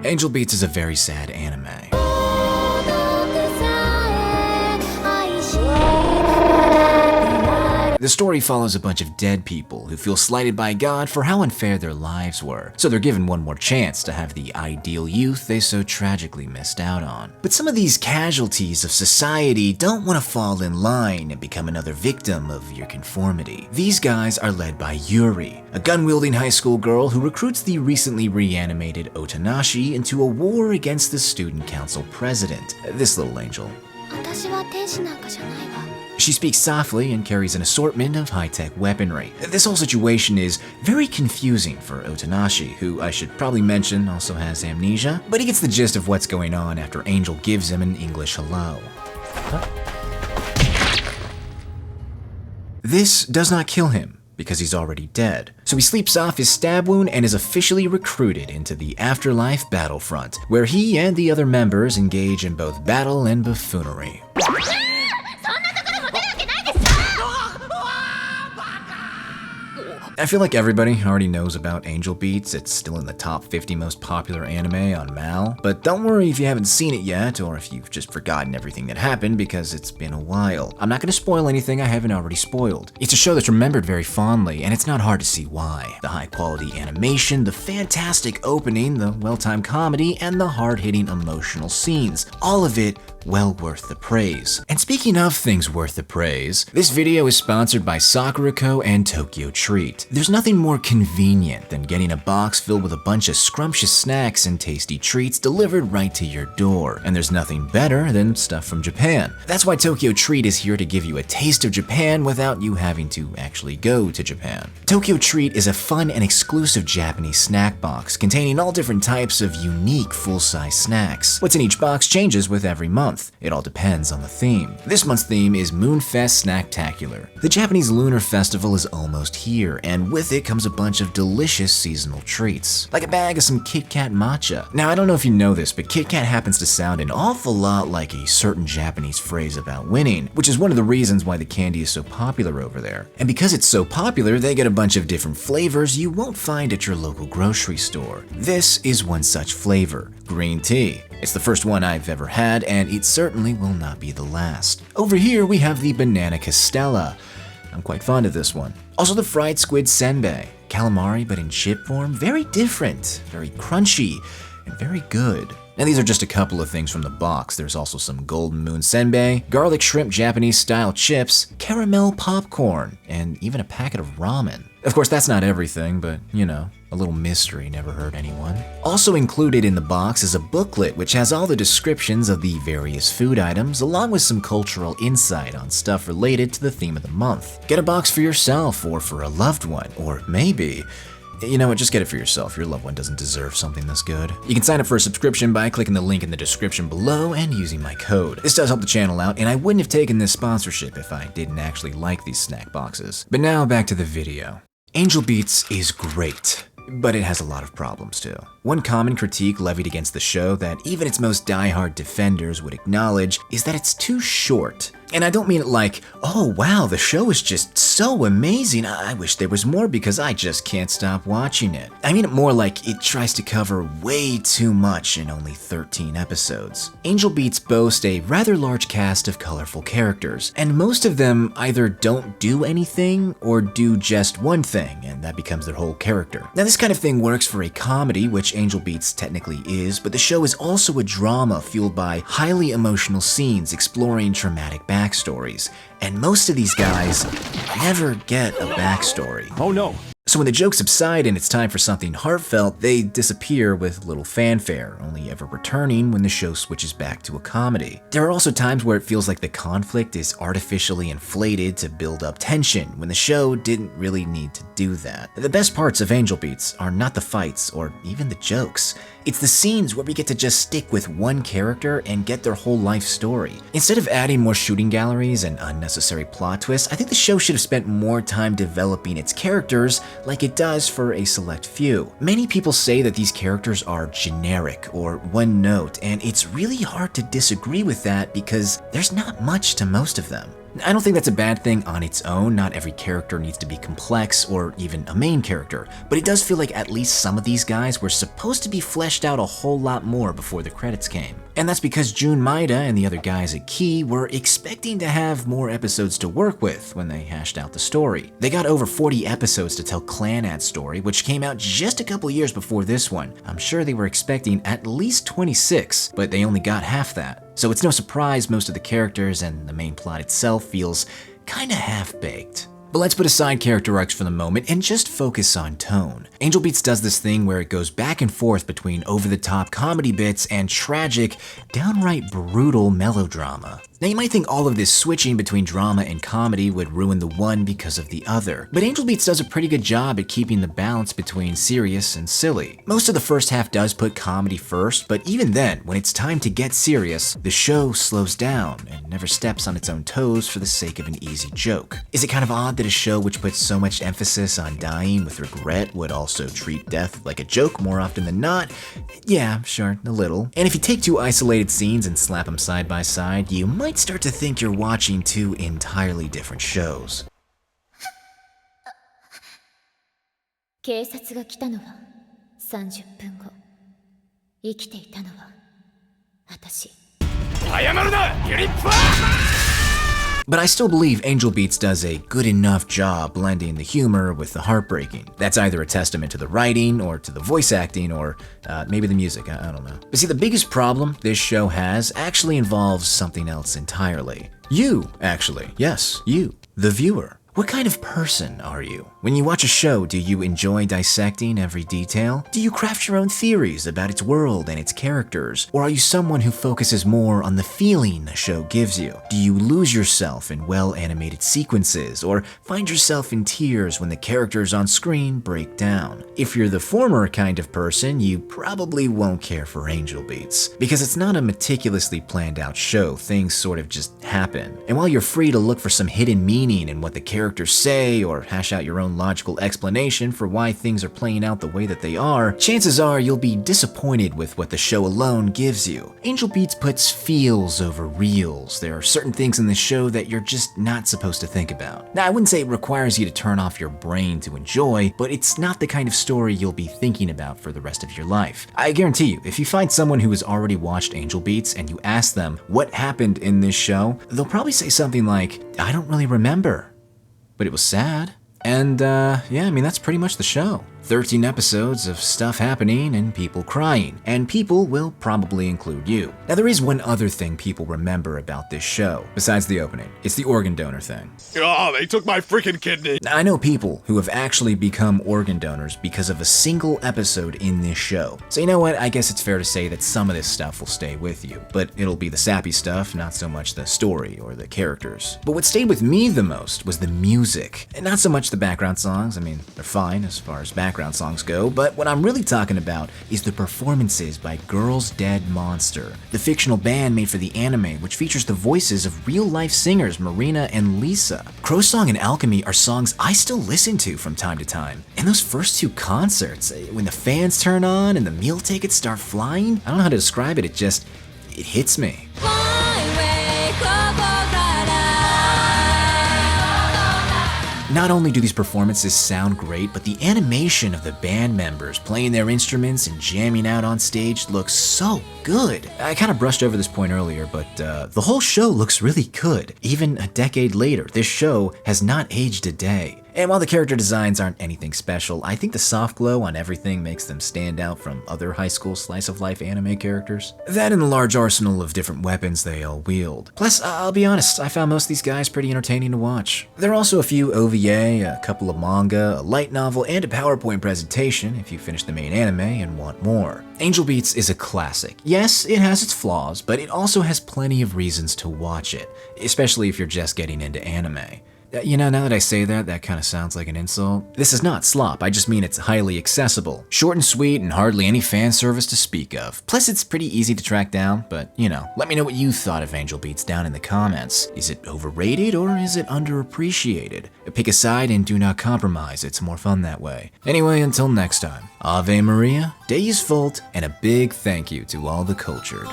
Angel Beats is a very sad anime. The story follows a bunch of dead people who feel slighted by God for how unfair their lives were, so they're given one more chance to have the ideal youth they so tragically missed out on. But some of these casualties of society don't want to fall in line and become another victim of your conformity. These guys are led by Yuri, a gun-wielding high school girl who recruits the recently reanimated Otanashi into a war against the student council president, this little angel. She speaks softly and carries an assortment of high-tech weaponry. This whole situation is very confusing for Otanashi, who I should probably mention also has amnesia, but he gets the gist of what's going on after Angel gives him an English hello. This does not kill him, because he's already dead. So he sleeps off his stab wound and is officially recruited into the afterlife battlefront, where he and the other members engage in both battle and buffoonery. I feel like everybody already knows about Angel Beats. It's still in the top 50 most popular anime on Mal. But don't worry if you haven't seen it yet, or if you've just forgotten everything that happened because it's been a while. I'm not going to spoil anything I haven't already spoiled. It's a show that's remembered very fondly, and it's not hard to see why. The high quality animation, the fantastic opening, the well-timed comedy, and the hard-hitting emotional scenes. All of it well worth the praise. And speaking of things worth the praise, this video is sponsored by Sakura-ko and Tokyo Treat. There's nothing more convenient than getting a box filled with a bunch of scrumptious snacks and tasty treats delivered right to your door. And there's nothing better than stuff from Japan. That's why Tokyo Treat is here to give you a taste of Japan without you having to actually go to Japan. Tokyo Treat is a fun and exclusive Japanese snack box containing all different types of unique full-size snacks. What's in each box changes with every month. It all depends on the theme. This month's theme is Moonfest Snacktacular. The Japanese Lunar Festival is almost here, and with it comes a bunch of delicious seasonal treats, like a bag of some Kit Kat matcha. Now, I don't know if you know this, but Kit Kat happens to sound an awful lot like a certain Japanese phrase about winning, which is one of the reasons why the candy is so popular over there. And because it's so popular, they get a bunch of different flavors you won't find at your local grocery store. This is one such flavor, green tea. It's the first one I've ever had, and it certainly will not be the last. Over here, we have the Banana Castella. I'm quite fond of this one. Also the fried squid senbei. Calamari, but in chip form. Very different, very crunchy, and very good. Now these are just a couple of things from the box. There's also some golden moon senbei, garlic shrimp Japanese style chips, caramel popcorn, and even a packet of ramen. Of course, that's not everything, but you know, a little mystery never hurt anyone. Also included in the box is a booklet which has all the descriptions of the various food items along with some cultural insight on stuff related to the theme of the month. Get a box for yourself or for a loved one, or maybe, you know what, just get it for yourself. Your loved one doesn't deserve something this good. You can sign up for a subscription by clicking the link in the description below and using my code. This does help the channel out, and I wouldn't have taken this sponsorship if I didn't actually like these snack boxes. But now back to the video. Angel Beats is great, but it has a lot of problems too. One common critique levied against the show that even its most diehard defenders would acknowledge is that it's too short. And I don't mean it like, oh wow, the show is just so amazing, I wish there was more because I just can't stop watching it. I mean it more like it tries to cover way too much in only 13 episodes. Angel Beats boast a rather large cast of colorful characters, and most of them either don't do anything or do just one thing, and that becomes their whole character. Now this kind of thing works for a comedy, which Angel Beats technically is, but the show is also a drama fueled by highly emotional scenes exploring traumatic backstories, and most of these guys never get a backstory. Oh no. So when the jokes subside and it's time for something heartfelt, they disappear with little fanfare, only ever returning when the show switches back to a comedy. There are also times where it feels like the conflict is artificially inflated to build up tension, when the show didn't really need to do that. The best parts of Angel Beats are not the fights or even the jokes. It's the scenes where we get to just stick with one character and get their whole life story. Instead of adding more shooting galleries and unnecessary plot twists, I think the show should have spent more time developing its characters like it does for a select few. Many people say that these characters are generic or one note, and it's really hard to disagree with that because there's not much to most of them. I don't think that's a bad thing on its own. Not every character needs to be complex or even a main character, but it does feel like at least some of these guys were supposed to be fleshed out a whole lot more before the credits came. And that's because Jun Maeda and the other guys at Key were expecting to have more episodes to work with when they hashed out the story. They got over 40 episodes to tell Clanad's story, which came out just a couple years before this one. I'm sure they were expecting at least 26, but they only got half that. So it's no surprise most of the characters and the main plot itself feels kinda half-baked. But let's put aside character arcs for the moment and just focus on tone. Angel Beats does this thing where it goes back and forth between over-the-top comedy bits and tragic, downright brutal melodrama. Now you might think all of this switching between drama and comedy would ruin the one because of the other, but Angel Beats does a pretty good job at keeping the balance between serious and silly. Most of the first half does put comedy first, but even then, when it's time to get serious, the show slows down and never steps on its own toes for the sake of an easy joke. Is it kind of odd that a show which puts so much emphasis on dying with regret would also treat death like a joke more often than not? Yeah, sure, a little. And if you take two isolated scenes and slap them side by side, you might start to think you're watching two entirely different shows. 警察が来たのは30分後。生きていたのは私。謝るな、ユリッパー! But I still believe Angel Beats does a good enough job blending the humor with the heartbreaking. That's either a testament to the writing or to the voice acting or maybe the music, I don't know. But see, the biggest problem this show has actually involves something else entirely. You, actually. Yes, you, the viewer. What kind of person are you? When you watch a show, do you enjoy dissecting every detail? Do you craft your own theories about its world and its characters? Or are you someone who focuses more on the feeling the show gives you? Do you lose yourself in well-animated sequences or find yourself in tears when the characters on screen break down? If you're the former kind of person, you probably won't care for Angel Beats, because it's not a meticulously planned out show. Things sort of just happen. And while you're free to look for some hidden meaning in what the characters say or hash out your own logical explanation for why things are playing out the way that they are, chances are you'll be disappointed with what the show alone gives you. Angel Beats puts feels over reels. There are certain things in the show that you're just not supposed to think about. Now, I wouldn't say it requires you to turn off your brain to enjoy, but it's not the kind of story you'll be thinking about for the rest of your life. I guarantee you, if you find someone who has already watched Angel Beats and you ask them what happened in this show, they'll probably say something like, I don't really remember, but it was sad. And yeah, I mean, that's pretty much the show. 13 episodes of stuff happening and people crying, and people will probably include you. Now, there is one other thing people remember about this show, besides the opening. It's the organ donor thing. Oh, they took my freaking kidney. Now, I know people who have actually become organ donors because of a single episode in this show. So you know what, I guess it's fair to say that some of this stuff will stay with you, but it'll be the sappy stuff, not so much the story or the characters. But what stayed with me the most was the music, and not so much the background songs. I mean, they're fine as far as background songs go, but what I'm really talking about is the performances by Girls Dead Monster, the fictional band made for the anime, which features the voices of real-life singers Marina and Lisa. Crow Song and Alchemy are songs I still listen to from time to time. And those first two concerts, when the fans turn on and the meal tickets start flying, I don't know how to describe it, it hits me. Not only do these performances sound great, but the animation of the band members playing their instruments and jamming out on stage looks so good. I kind of brushed over this point earlier, but the whole show looks really good. Even a decade later, this show has not aged a day. And while the character designs aren't anything special, I think the soft glow on everything makes them stand out from other high school slice-of-life anime characters. That and the large arsenal of different weapons they all wield. Plus, I'll be honest, I found most of these guys pretty entertaining to watch. There are also a few OVA, a couple of manga, a light novel, and a PowerPoint presentation if you finish the main anime and want more. Angel Beats is a classic. Yes, it has its flaws, but it also has plenty of reasons to watch it, especially if you're just getting into anime. You know, now that I say that, that kind of sounds like an insult. This is not slop, I just mean it's highly accessible. Short and sweet and hardly any fan service to speak of. Plus it's pretty easy to track down, but you know, let me know what you thought of Angel Beats down in the comments. Is it overrated or is it underappreciated? Pick a side and do not compromise, it's more fun that way. Anyway, until next time, Ave Maria, Deus Vult, and a big thank you to all the cultured.